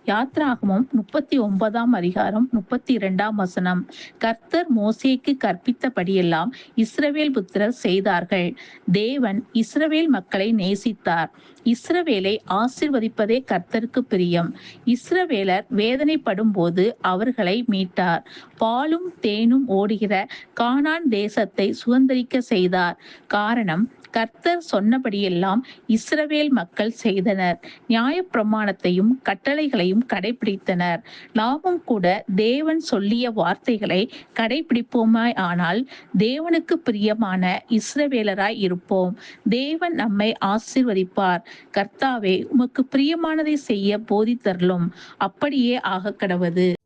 யாத்ராகமம் 39ஆம் அதிகாரம் 32ஆம் வசனம். கர்த்தர் மோசேக்கு கற்பித்தபடியெல்லாம் இஸ்ரவேல் புத்திரர் செய்தார்கள். தேவன் இஸ்ரவேல் மக்களை நேசித்தார். இஸ்ரவேலை ஆசீர்வதிப்பதே கர்த்தருக்கு பிரியம். இஸ்ரவேலர் வேதனைப்படும் போது அவர்களை மீட்டார். பாலும் தேனும் ஓடுகிற கானான் தேசத்தை சுதந்தரிக்க செய்தார். காரணம், கர்த்தர் சொன்னபடியெல்லாம் இஸ்ரவேல் மக்கள் செய்தனர். நியாயப்பிரமாணத்தையும் கட்டளைகளையும் கடைபிடித்தனர். நாமும் கூட தேவன் சொல்லிய வார்த்தைகளை கடைபிடிப்போமாய் ஆனால் தேவனுக்கு பிரியமான இஸ்ரவேலராய் இருப்போம். தேவன் நம்மை ஆசீர்வதிப்பார். கர்த்தாவே, உமக்கு பிரியமானதை செய்ய போதித்தருளும். அப்படியே ஆகக்கடவது.